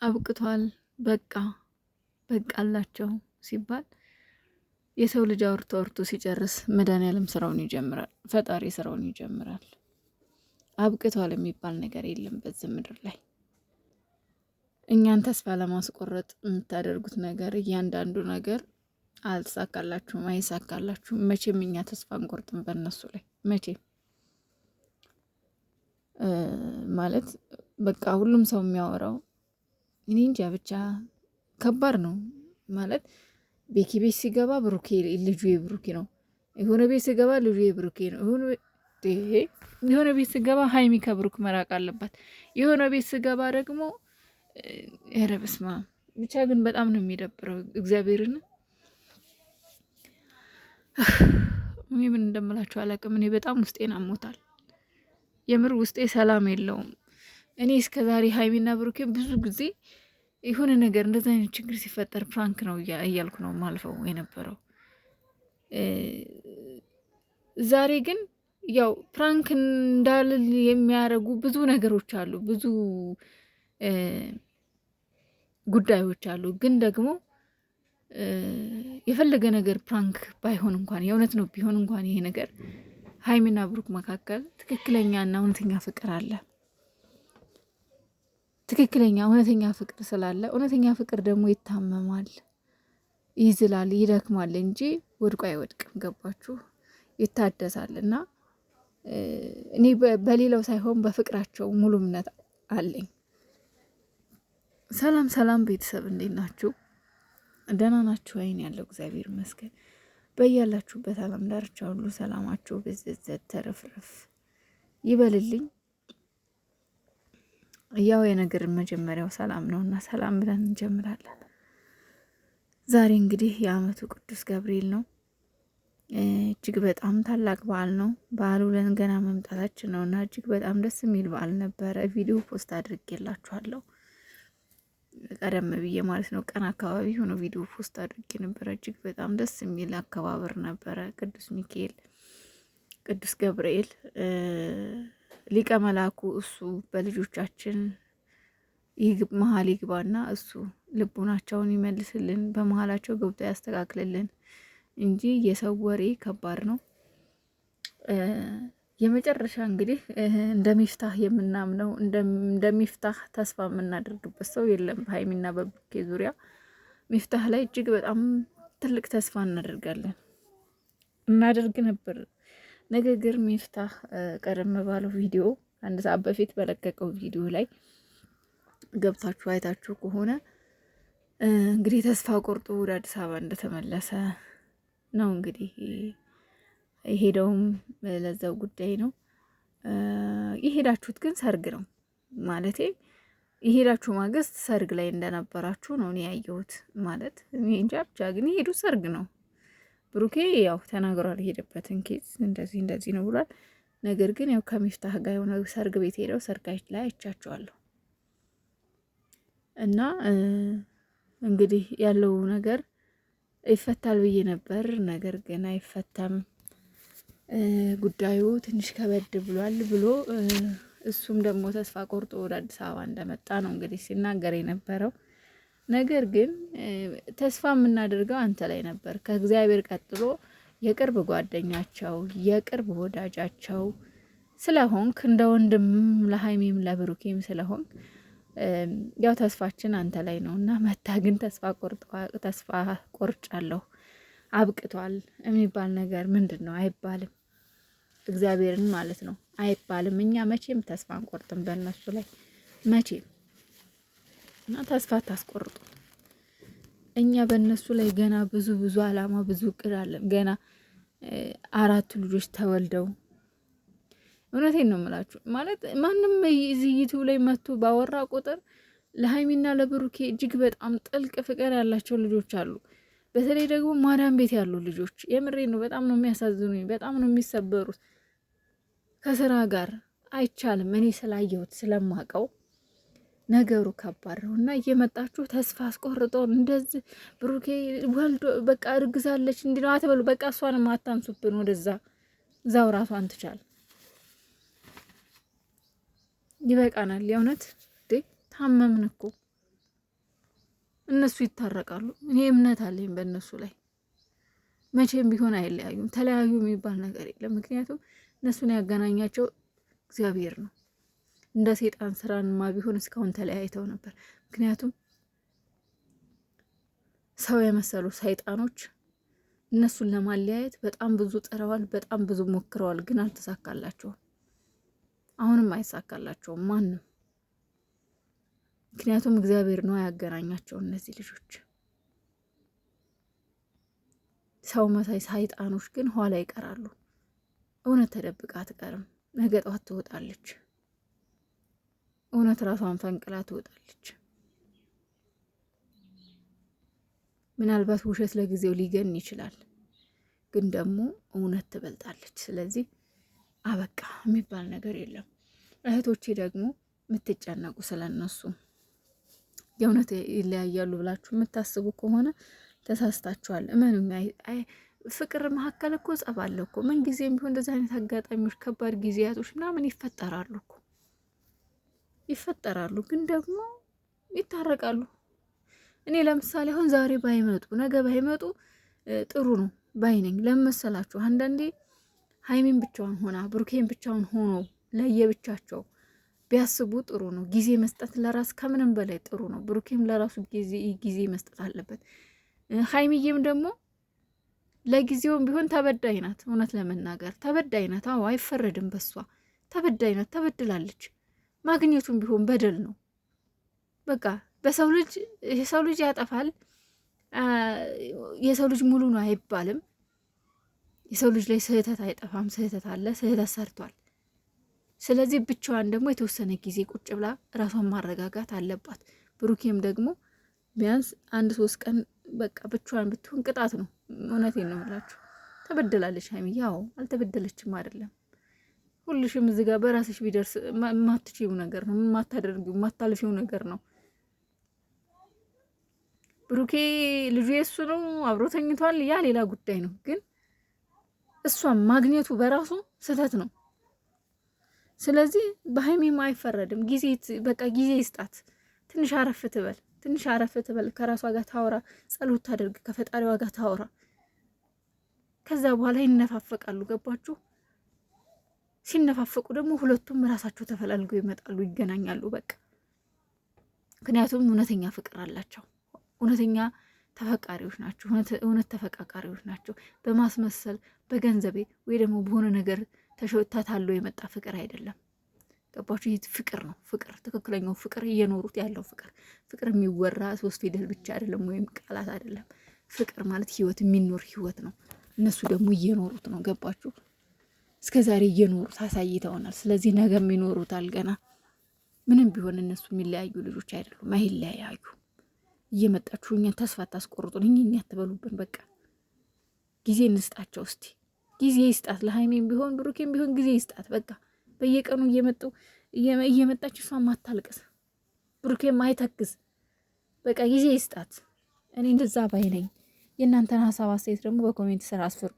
አብቅቷል በቃ በቃላቸው ሲባል የሰው ልጅ አውርቶ ሲጨርስ መድኃኒዓለም ስራውን ይጀምራል። ፈጣሪ ስራውን ይጀምራል። አብቅቷል የሚባል ነገር የለም በዚህ ምድር ላይ። እኛን ተስፋ ለማስቆረጥ የምታደርጉት ነገር እያንዳንዱ ነገር አልተሳካላችሁም፣ አይሳካላችሁም። መቼም እኛ ተስፋ እንቆርጥም በእነሱ ላይ መቼም። ማለት በቃ ሁሉም ሰው የሚያወራው እኔ እንጃ ብቻ ከባድ ነው። ማለት ቤኪ ቤት ሲገባ ብሩኬ ልጁ የብሩኬ ነው፣ የሆነ ቤት ሲገባ ልጁ የብሩኬ ነው፣ የሆነ ቤት ሲገባ ሀይሚ ከብሩክ መራቅ አለባት፣ የሆነ ቤት ሲገባ ደግሞ ኧረ በስመ አብ ብቻ ግን በጣም ነው የሚደብረው። እግዚአብሔርን እኔ ምን እንደምላችሁ አላውቅም። እኔ በጣም ውስጤን አሞታል። የምር ውስጤ ሰላም የለውም። እኔ እስከዛሬ ሀይሚና ብሩኬ ብዙ ጊዜ የሆነ ነገር እንደዚህ አይነት ችግር ሲፈጠር ፕራንክ ነው እያልኩ ነው ማልፈው የነበረው። ዛሬ ግን ያው ፕራንክ እንዳልል የሚያደርጉ ብዙ ነገሮች አሉ፣ ብዙ ጉዳዮች አሉ። ግን ደግሞ የፈለገ ነገር ፕራንክ ባይሆን እንኳን የእውነት ነው ቢሆን እንኳን ይሄ ነገር ሀይሚና ብሩክ መካከል ትክክለኛና እውነተኛ ፍቅር አለ። ትክክለኛ እውነተኛ ፍቅር ስላለ እውነተኛ ፍቅር ደግሞ ይታመማል፣ ይዝላል፣ ይደክማል እንጂ ወድቆ አይወድቅም። ገባችሁ? ይታደሳል። እና እኔ በሌላው ሳይሆን በፍቅራቸው ሙሉ እምነት አለኝ። ሰላም ሰላም ቤተሰብ እንዴት ናችሁ? ደህና ናችሁ? አይን ያለው እግዚአብሔር ይመስገን። በያላችሁበት ዓለም ዳርቻ ሁሉ ሰላማችሁ ብዝዝት ተረፍረፍ ይበልልኝ። ያው የነገር መጀመሪያው ሰላም ነውና ሰላም ብለን እንጀምራለን። ዛሬ እንግዲህ የዓመቱ ቅዱስ ገብርኤል ነው። እጅግ በጣም ታላቅ በዓል ነው። በዓሉ ለን ገና መምጣታችን ነውና እጅግ በጣም ደስ የሚል በዓል ነበረ። ቪዲዮ ፖስት አድርጌላችኋለሁ ቀደም ብዬ ማለት ነው። ቀን አካባቢ ሆኖ ቪዲዮ ፖስት አድርጌ ነበረ። እጅግ በጣም ደስ የሚል አከባበር ነበረ። ቅዱስ ሚካኤል፣ ቅዱስ ገብርኤል ሊቀ መላኩ እሱ በልጆቻችን መሀል ይግባና እሱ ልቡናቸውን ይመልስልን፣ በመሀላቸው ገብቶ ያስተካክልልን እንጂ የሰው ወሬ ከባድ ነው። የመጨረሻ እንግዲህ እንደሚፍታህ የምናምነው እንደሚፍታህ ተስፋ የምናደርግበት ሰው የለም። በሀይሚና በብሩኬ ዙሪያ ሚፍታህ ላይ እጅግ በጣም ትልቅ ተስፋ እናደርግ ነበር። ነገር ግን ሚፍታህ ቀደም ባለው ቪዲዮ አንድ ሰዓት በፊት በለቀቀው ቪዲዮ ላይ ገብታችሁ አይታችሁ ከሆነ እንግዲህ ተስፋ ቆርጦ ወደ አዲስ አበባ እንደተመለሰ ነው። እንግዲህ የሄደውም ለዛው ጉዳይ ነው። የሄዳችሁት ግን ሰርግ ነው ማለቴ፣ የሄዳችሁ ማግስት ሰርግ ላይ እንደነበራችሁ ነው እኔ ያየሁት። ማለት እኔ እንጃ ብቻ ግን የሄዱት ሰርግ ነው። ብሩኬ ያው ተናግሯል፣ የሄደበትን ኬዝ እንደዚህ ነው ብሏል። ነገር ግን ያው ከሚፍታህ ጋር የሆነ ሰርግ ቤት ሄደው ሰርጋች ላይ አይቻቸዋለሁ። እና እንግዲህ ያለው ነገር ይፈታል ብዬ ነበር፣ ነገር ግን አይፈታም፣ ጉዳዩ ትንሽ ከበድ ብሏል ብሎ እሱም ደግሞ ተስፋ ቆርጦ ወደ አዲስ አበባ እንደመጣ ነው እንግዲህ ሲናገር የነበረው። ነገር ግን ተስፋ የምናደርገው አንተ ላይ ነበር። ከእግዚአብሔር ቀጥሎ የቅርብ ጓደኛቸው የቅርብ ወዳጃቸው ስለሆንክ እንደ ወንድም ለሀይሚም ለብሩኬም ስለሆንክ ያው ተስፋችን አንተ ላይ ነው እና መታ ግን ተስፋ ቆርጫለሁ አብቅቷል የሚባል ነገር ምንድን ነው? አይባልም። እግዚአብሔርን ማለት ነው አይባልም። እኛ መቼም ተስፋ አንቆርጥም በእነሱ ላይ መቼም። እና ተስፋ ታስቆርጡ። እኛ በእነሱ ላይ ገና ብዙ አላማ ብዙ እቅድ አለን። ገና 4 ልጆች ተወልደው እውነቴን ነው የምላችሁ። ማለት ማንም እዚህ ዩቲዩብ ላይ መጥቶ ባወራ ቁጥር ለሀይሚና ለብሩኬ እጅግ በጣም ጥልቅ ፍቅር ያላቸው ልጆች አሉ። በተለይ ደግሞ ማዳም ቤት ያሉ ልጆች የምሬ ነው፣ በጣም ነው የሚያሳዝኑኝ፣ በጣም ነው የሚሰበሩት። ከስራ ጋር አይቻልም። እኔ ስላየሁት ስለማቀው ነገሩ ከባድ ነው እና እየመጣችሁ ተስፋ አስቆርጦን እንደዚህ ብሩኬ ወልዶ በቃ እርግዛለች እንዲ ነው አትበሉ። በቃ እሷንም አታንሱብን፣ ወደዛ ዛው ራሷን ትቻል። ይበቃናል። የእውነት ታመምን እኮ እነሱ ይታረቃሉ። እኔ እምነት አለኝ በእነሱ ላይ። መቼም ቢሆን አይለያዩም። ተለያዩ የሚባል ነገር የለም። ምክንያቱም እነሱን ያገናኛቸው እግዚአብሔር ነው። እንደ ሴጣን ስራንማ ቢሆን እስካሁን ተለያይተው ነበር። ምክንያቱም ሰው የመሰሉ ሰይጣኖች እነሱን ለማለያየት በጣም ብዙ ጥረዋል፣ በጣም ብዙ ሞክረዋል፣ ግን አልተሳካላቸውም። አሁንም አይሳካላቸውም ማንም። ምክንያቱም እግዚአብሔር ነው ያገናኛቸው እነዚህ ልጆች። ሰው መሳይ ሰይጣኖች ግን ኋላ ይቀራሉ። እውነት ተደብቃ አትቀርም። ነገ ጠዋት ትወጣለች። እውነት ራሷን ፈንቅላ ትወጣለች። ምናልባት ውሸት ለጊዜው ሊገን ይችላል፣ ግን ደግሞ እውነት ትበልጣለች። ስለዚህ አበቃ የሚባል ነገር የለም። እህቶቼ ደግሞ የምትጨነቁ ስለነሱ የእውነት ይለያያሉ ብላችሁ የምታስቡ ከሆነ ተሳስታችኋል። እመኑኝ። ፍቅር መካከል እኮ ጸብ አለ እኮ። ምን ጊዜም ቢሆን እንደዚህ አይነት አጋጣሚዎች፣ ከባድ ጊዜያቶች ምናምን ይፈጠራሉ እኮ ይፈጠራሉ፣ ግን ደግሞ ይታረቃሉ። እኔ ለምሳሌ አሁን ዛሬ ባይመጡ ነገ ባይመጡ ጥሩ ነው ባይነኝ። ለመሰላችሁ አንዳንዴ ሀይሚን ብቻውን ሆና ብሩኬን ብቻውን ሆኖ ለየብቻቸው ቢያስቡ ጥሩ ነው። ጊዜ መስጠት ለራስ ከምንም በላይ ጥሩ ነው። ብሩኬም ለራሱ ጊዜ መስጠት አለበት። ሀይሚዬም ደግሞ ለጊዜውም ቢሆን ተበዳይ ናት። እውነት ለመናገር ተበዳይ ናት። አዎ አይፈረድም በሷ። ተበዳይ ናት፣ ተበድላለች። ማግኘቱም ቢሆን በደል ነው። በቃ በሰው ልጅ የሰው ልጅ ያጠፋል። የሰው ልጅ ሙሉ ነው አይባልም። የሰው ልጅ ላይ ስህተት አይጠፋም። ስህተት አለ፣ ስህተት ሰርቷል። ስለዚህ ብቻዋን ደግሞ የተወሰነ ጊዜ ቁጭ ብላ ራሷን ማረጋጋት አለባት። ብሩኬም ደግሞ ቢያንስ 1-3 ቀን በቃ ብቻዋን ብትሆን ቅጣት ነው። እውነቴን ነው የምላችሁ። ተበድላለች ሀይሚ። ያው አልተበደለችም አይደለም። ሁልሽም እዚህ ጋር በራስሽ ቢደርስ የማትችይው ነገር ነው፣ የማታደርጊው የማታልፊው ነገር ነው። ብሩኬ ልጁ የሱ ነው፣ አብሮ ተኝቷል፣ ያ ሌላ ጉዳይ ነው። ግን እሷም ማግኘቱ በራሱ ስህተት ነው። ስለዚህ በሀይሚም አይፈረድም። በቃ ጊዜ ይስጣት። ትንሽ አረፍ ትበል፣ ትንሽ አረፍ ትበል። ከራሷ ጋር ታወራ፣ ጸሎት ታደርግ፣ ከፈጣሪዋ ጋር ታወራ። ከዛ በኋላ ይነፋፈቃሉ። ገባችሁ? ሲነፋፈቁ ደግሞ ሁለቱም ራሳቸው ተፈላልገው ይመጣሉ፣ ይገናኛሉ። በቃ ምክንያቱም እውነተኛ ፍቅር አላቸው። እውነተኛ ተፈቃሪዎች ናቸው። እውነት ተፈቃቃሪዎች ናቸው። በማስመሰል በገንዘቤ ወይ ደግሞ በሆነ ነገር ተታሎ የመጣ ፍቅር አይደለም። ገባችሁ? ይህ ፍቅር ነው። ፍቅር ትክክለኛው ፍቅር እየኖሩት ያለው ፍቅር የሚወራ 3 ፊደል ብቻ አይደለም፣ ወይም ቃላት አይደለም። ፍቅር ማለት ህይወት፣ የሚኖር ህይወት ነው። እነሱ ደግሞ እየኖሩት ነው። ገባችሁ? እስከ ዛሬ እየኖሩት አሳይተውናል። ስለዚህ ነገም ይኖሩታል ገና። ምንም ቢሆን እነሱ የሚለያዩ ልጆች አይደሉም፣ አይለያዩ። እየመጣችሁ እኛን ተስፋ ታስቆርጡን፣ እኛ አትበሉብን። በቃ ጊዜ እንስጣቸው እስቲ። ጊዜ ይስጣት። ለሀይሜም ቢሆን ብሩኬም ቢሆን ጊዜ ይስጣት። በቃ በየቀኑ እየመጣች እሷ ማታልቅስ፣ ብሩኬም አይተክዝ። በቃ ጊዜ ይስጣት። እኔ እንደዛ ባይ ነኝ። የእናንተን ሀሳብ አስተያየት ደግሞ በኮሜንት ስራ አስፍሩ።